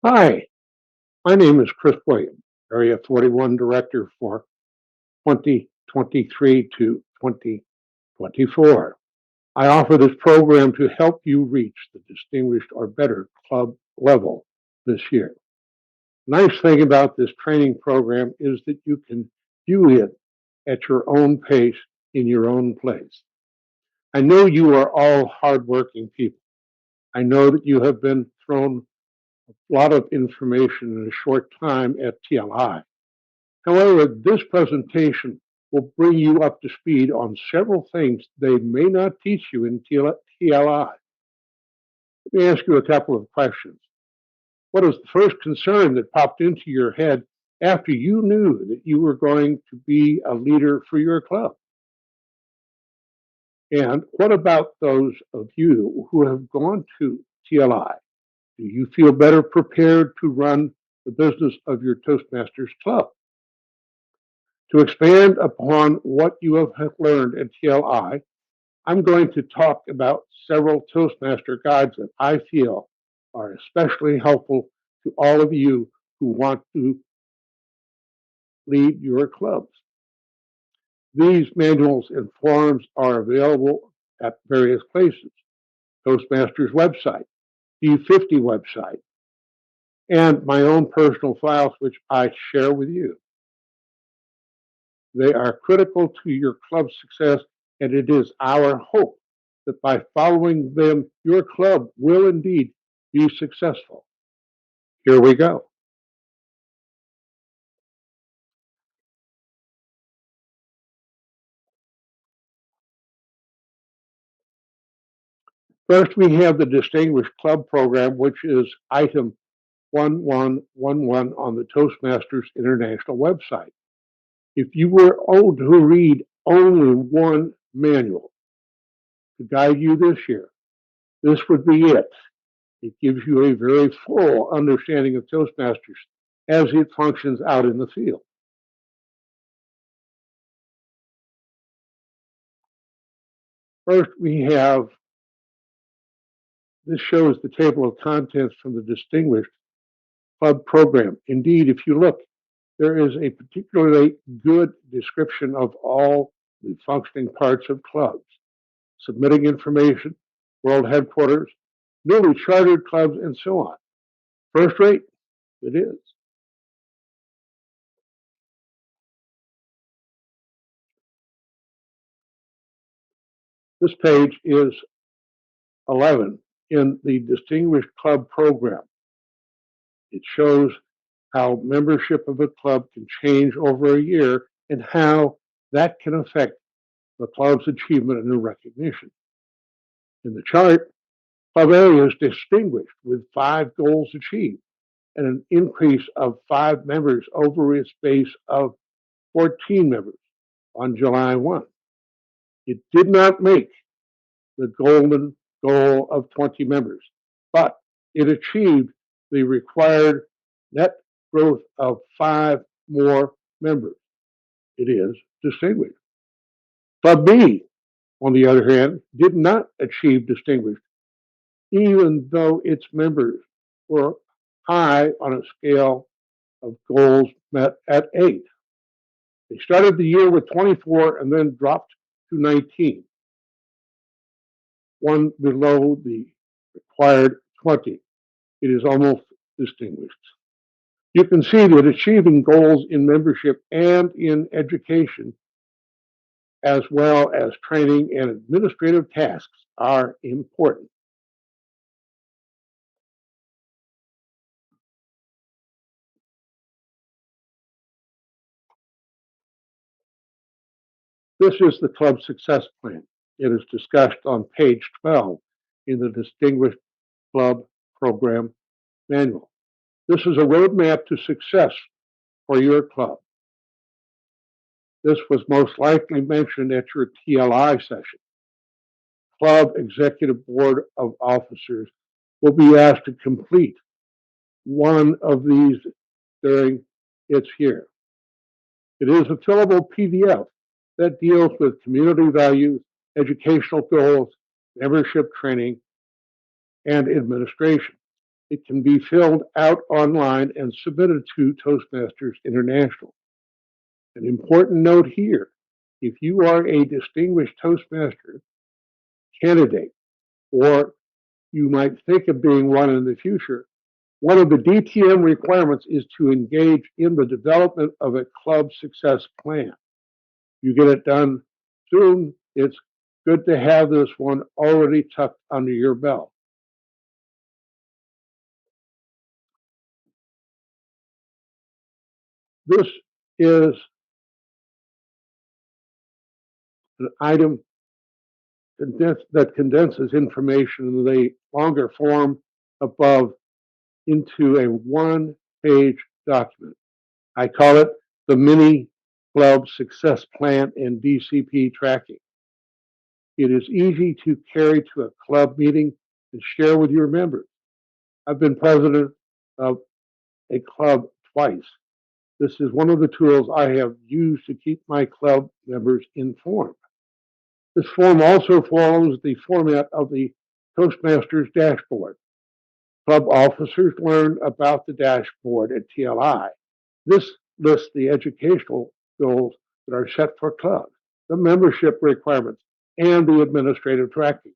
Hi, my name is Chris Williams, Area 41 Director for 2023 to 2024. I offer this program to help you reach the distinguished or better club level this year. Nice thing about this training program is that you can view it at your own pace in your own place. I know you are all hardworking people. I know that you have been thrown a lot of information in a short time at TLI. However, this presentation will bring you up to speed on several things they may not teach you in TLI. Let me ask you a couple of questions. What is the first concern that popped into your head after you knew that you were going to be a leader for your club? And what about those of you who have gone to TLI? Do you feel better prepared to run the business of your Toastmasters club? To expand upon what you have learned at TLI, I'm going to talk about several Toastmaster guides that I feel are especially helpful to all of you who want to lead your clubs. These manuals and forums are available at various places: Toastmasters website, D50 website, and my own personal files, which I share with you. They are critical to your club's success, and it is our hope that by following them, your club will indeed be successful. Here we go. First, we have the Distinguished Club Program, which is item 1111 on the Toastmasters International website. If you were owed to read only one manual to guide you this year, this would be it. It gives you a very full understanding of Toastmasters as it functions out in the field. First, we have this shows the table of contents from the Distinguished Club Program. Indeed, if you look, there is a particularly good description of all the functioning parts of clubs, submitting information, world headquarters, newly chartered clubs, and so on. First rate, it is. This page is 11 in the Distinguished Club Program. It shows how membership of a club can change over a year and how that can affect the club's achievement and recognition. In the chart, Club A is distinguished with 5 goals achieved and an increase of 5 members over its base of 14 members on July 1. It did not make the golden goal of 20 members, but it achieved the required net growth of 5 more members. It is distinguished. Club B, on the other hand, did not achieve distinguished, even though its members were high on a scale of goals met at 8. They started the year with 24 and then dropped to 19, one below the required 20. It is almost distinguished. You can see that achieving goals in membership and in education, as well as training and administrative tasks, are important. This is the club success plan. It is discussed on page 12 in the Distinguished Club Program Manual. This is a roadmap to success for your club. This was most likely mentioned at your TLI session. Club Executive Board of Officers will be asked to complete one of these during its year. It is a fillable PDF that deals with community values, educational goals, membership training, and administration. It can be filled out online and submitted to Toastmasters International. An important note here, if you are a distinguished Toastmaster candidate, or you might think of being one in the future, one of the DTM requirements is to engage in the development of a club success plan. You get it done soon, it's good to have this one already tucked under your belt. This is an item that condenses information in the longer form above into a one-page document. I call it the Mini Club Success Plan and DCP Tracking. It is easy to carry to a club meeting and share with your members. I've been president of a club twice. This is one of the tools I have used to keep my club members informed. This form also follows the format of the Toastmasters dashboard. Club officers learn about the dashboard at TLI. This lists the educational goals that are set for clubs, the membership requirements, and the administrative tracking.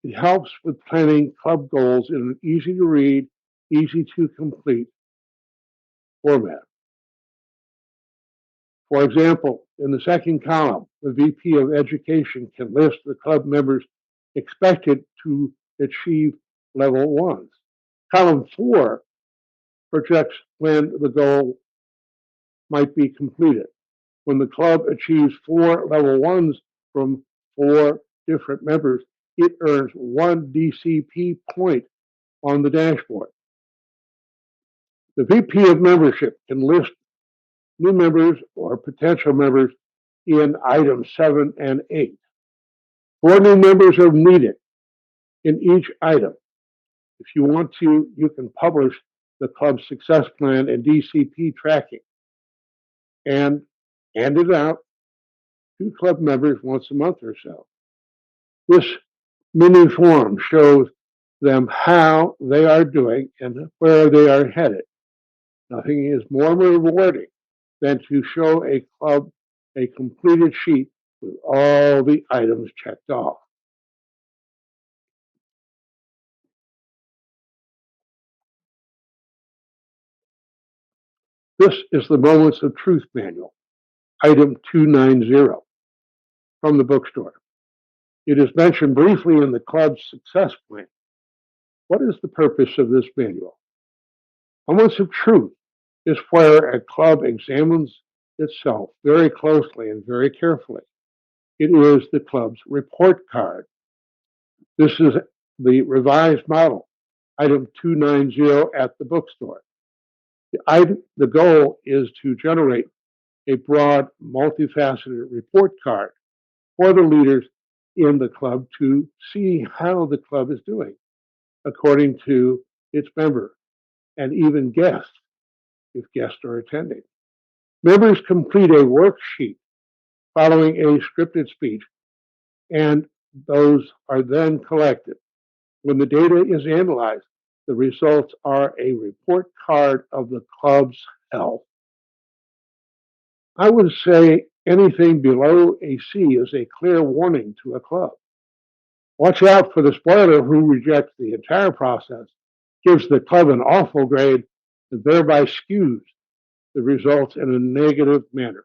It helps with planning club goals in an easy to read, easy to complete format. For example, in the second column, the VP of Education can list the club members expected to achieve level ones. Column 4 projects when the goal might be completed. When the club achieves 4 level ones from 4 different members, it earns 1 DCP point on the dashboard. The VP of Membership can list new members or potential members in items 7 and 8. 4 new members are needed in each item. If you want to, you can publish the club's success plan and DCP tracking and hand it out to club members once a month or so. This mini form shows them how they are doing and where they are headed. Nothing is more rewarding than to show a club a completed sheet with all the items checked off. This is the Moments of Truth manual, item 290 from the bookstore. It is mentioned briefly in the club's success plan. What is the purpose of this manual? Moments of Truth is where a club examines itself very closely and very carefully. It is the club's report card. This is the revised model, item 290 at the bookstore. The goal is to generate a broad, multifaceted report card for the leaders in the club to see how the club is doing according to its member and even guests, if guests are attending. Members complete a worksheet following a scripted speech, and those are then collected. When the data is analyzed, the results are a report card of the club's health. I would say anything below a C is a clear warning to a club. Watch out for the spoiler who rejects the entire process, gives the club an awful grade, and thereby skews the results in a negative manner.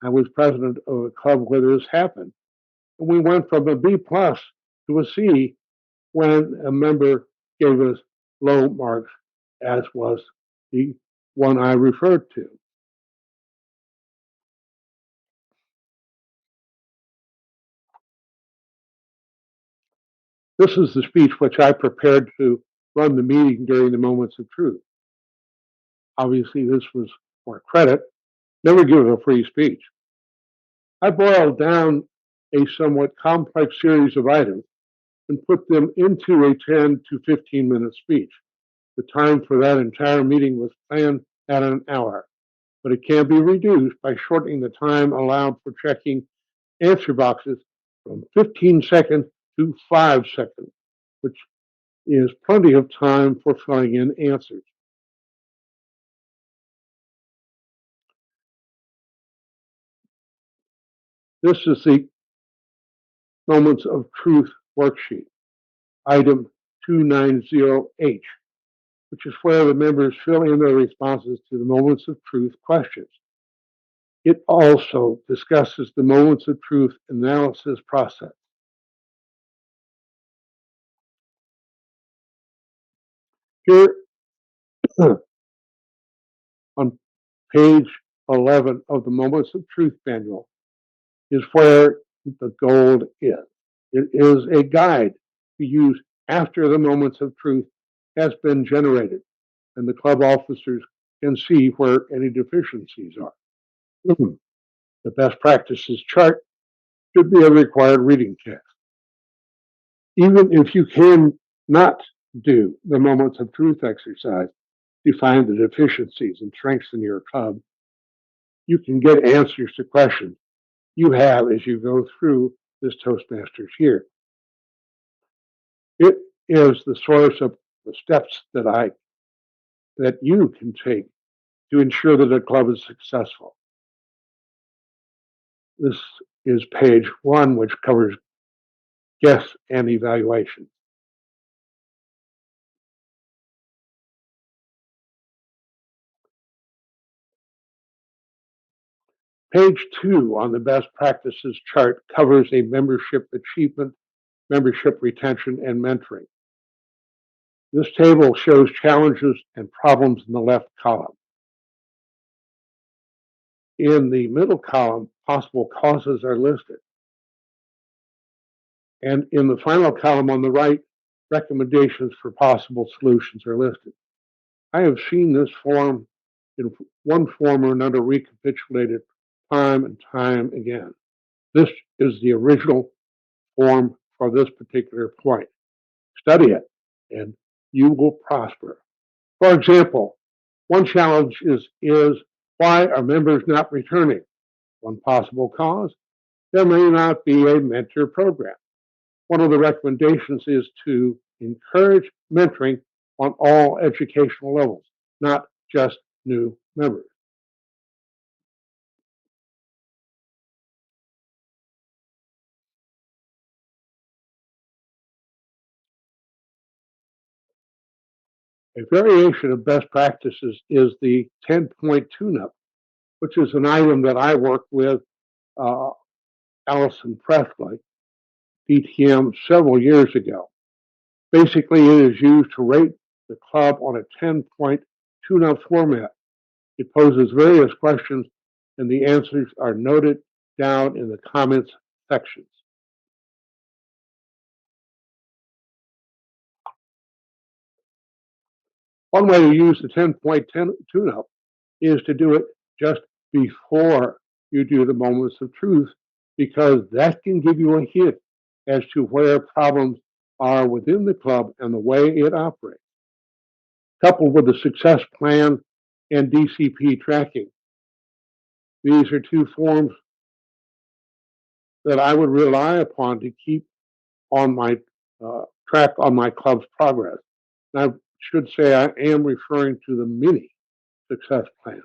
I was president of a club where this happened, and we went from a B plus to a C when a member gave us low marks, as was the one I referred to. This is the speech which I prepared to run the meeting during the Moments of Truth. Obviously, this was for credit. Never give a free speech. I boiled down a somewhat complex series of items and put them into a 10 to 15 minute speech. The time for that entire meeting was planned at an hour, but it can be reduced by shortening the time allowed for checking answer boxes from 15 seconds to 5 seconds, which is plenty of time for filling in answers. This is the Moments of Truth worksheet, item 290H, which is where the members fill in their responses to the Moments of Truth questions. It also discusses the Moments of Truth analysis process. Here on page 11 of the Moments of Truth manual is where the gold is. It is a guide to use after the Moments of Truth has been generated, and the club officers can see where any deficiencies are. The best practices chart should be a required reading test. Even if you can not do the Moments of Truth exercise to find the deficiencies and strengths in your club, you can get answers to questions you have as you go through this Toastmasters year. It is the source of the steps that you can take to ensure that a club is successful. This is page 1, which covers guests and evaluations. Page 2 on the best practices chart covers a membership achievement, membership retention, and mentoring. This table shows challenges and problems in the left column. In the middle column, possible causes are listed. And in the final column on the right, recommendations for possible solutions are listed. I have seen this form in one form or another recapitulated time and time again. This is the original form for this particular point. Study it and you will prosper. For example, one challenge is why are members not returning? One possible cause, there may not be a mentor program. One of the recommendations is to encourage mentoring on all educational levels, not just new members. A variation of best practices is the 10-point tune-up, which is an item that I worked with uh, Allison Presley, DTM, several years ago. Basically, it is used to rate the club on a 10-point tune-up format. It poses various questions, and the answers are noted down in the comments sections. One way to use the 10-point tune-up is to do it just before you do the Moments of Truth, because that can give you a hint as to where problems are within the club and the way it operates. Coupled with the success plan and DCP tracking, these are two forms that I would rely upon to keep on my track on my club's progress. And I should say I am referring to the mini success plan.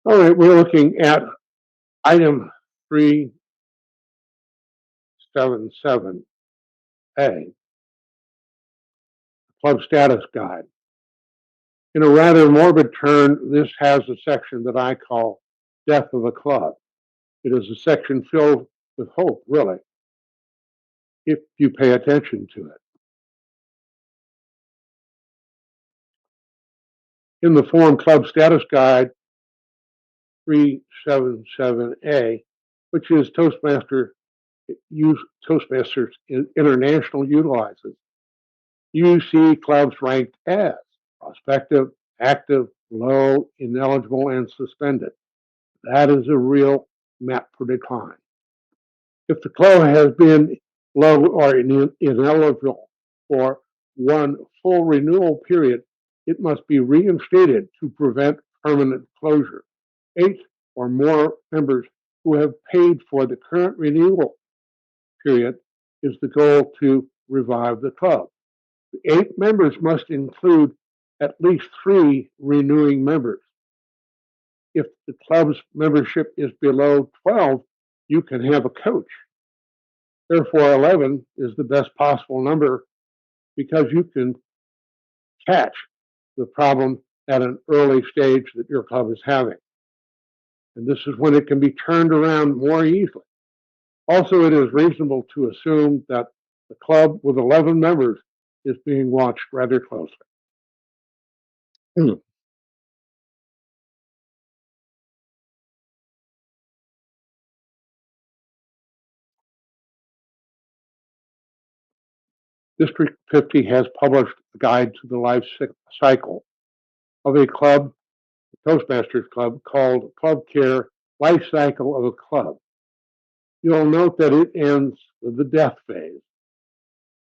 All right, we're looking at item 377A, Club Status Guide. In a rather morbid turn, this has a section that I call Death of a Club. It is a section filled with hope, really, if you pay attention to it. In the form Club Status Guide 377A, which is Toastmasters International utilizes, you see clubs ranked as prospective, active, low, ineligible, and suspended. That is a real map for decline. If the club has been low or ineligible for one full renewal period, it must be reinstated to prevent permanent closure. 8 or more members who have paid for the current renewal period is the goal to revive the club. The 8 members must include at least 3 renewing members. If the club's membership is below 12, you can have a coach. Therefore, 11 is the best possible number because you can catch the problem at an early stage that your club is having. And this is when it can be turned around more easily. Also, it is reasonable to assume that the club with 11 members is being watched rather closely. District 50 has published a guide to the life cycle of a club, the Toastmasters Club, called Club Care Life Cycle of a Club. You'll note that it ends with the death phase.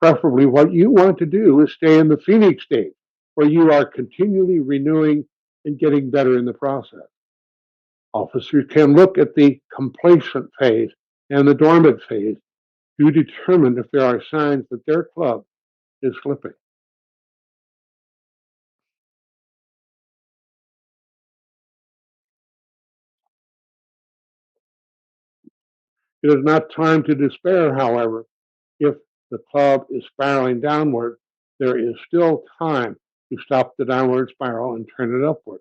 Preferably, what you want to do is stay in the Phoenix state, where you are continually renewing and getting better in the process. Officers can look at the complacent phase and the dormant phase to determine if there are signs that their club is slipping. It is not time to despair, however. If the club is spiraling downward, there is still time to stop the downward spiral and turn it upward.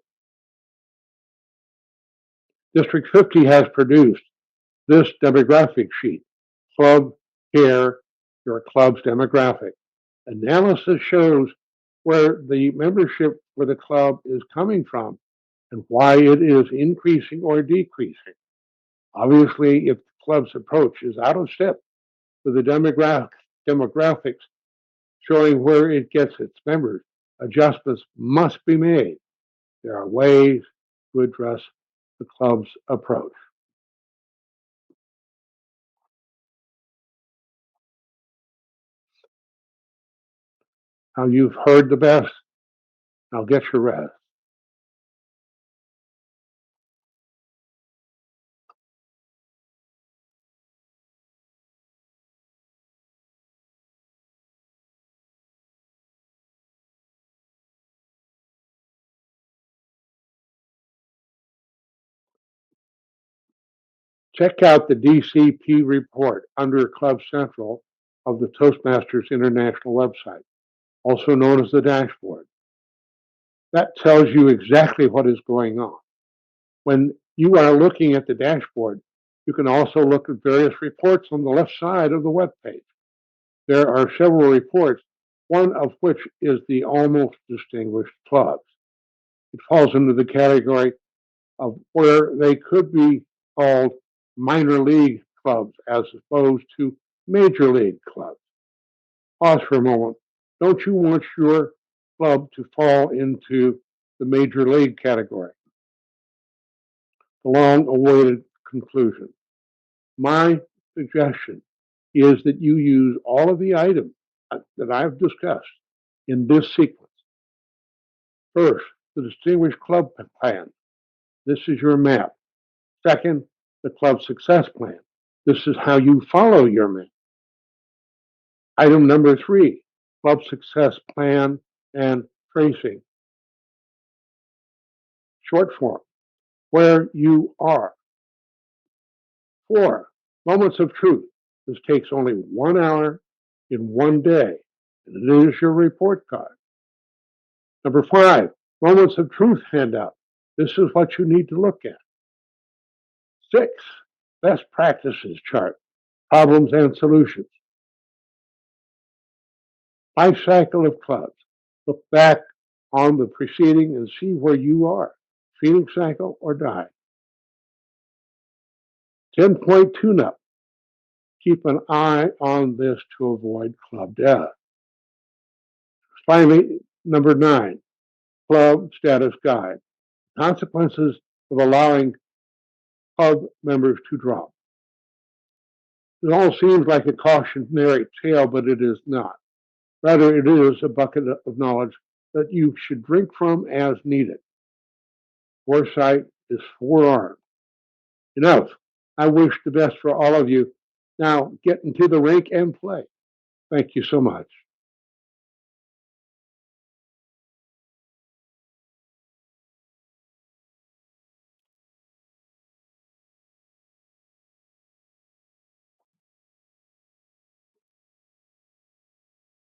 District 50 has produced this demographic sheet, Club Care, your club's demographic. Analysis shows where the membership for the club is coming from and why it is increasing or decreasing. Obviously, if the club's approach is out of step with the demographics showing where it gets its members, adjustments must be made. There are ways to address the club's approach. Now you've heard the best. Now get your rest. Check out the DCP report under Club Central of the Toastmasters International website, also known as the dashboard. That tells you exactly what is going on. When you are looking at the dashboard, you can also look at various reports on the left side of the web page. There are several reports, one of which is the Almost Distinguished Clubs. It falls into the category of where they could be called minor league clubs as opposed to major league clubs. Pause for a moment. Don't you want your club to fall into the major league category? The long awaited conclusion. My suggestion is that you use all of the items that I've discussed in this sequence. First, the Distinguished Club Plan. This is your map. Second, the Club Success Plan. This is how you follow your map. Item number 3, Club Success Plan and Tracing. Short form, where you are. 4, Moments of Truth. This takes only 1 hour in 1 day, and it is your report card. Number 5, Moments of Truth handout. This is what you need to look at. 6, Best Practices chart, problems and solutions. Life cycle of clubs. Look back on the preceding and see where you are, Phoenix cycle or die. 10-point tune-up. Keep an eye on this to avoid club death. Finally, number 9, Club Status Guide. Consequences of allowing club members to drop. It all seems like a cautionary tale, but it is not. Rather, it is a bucket of knowledge that you should drink from as needed. Foresight is forearmed. Enough. I wish the best for all of you. Now get into the rink and play. Thank you so much.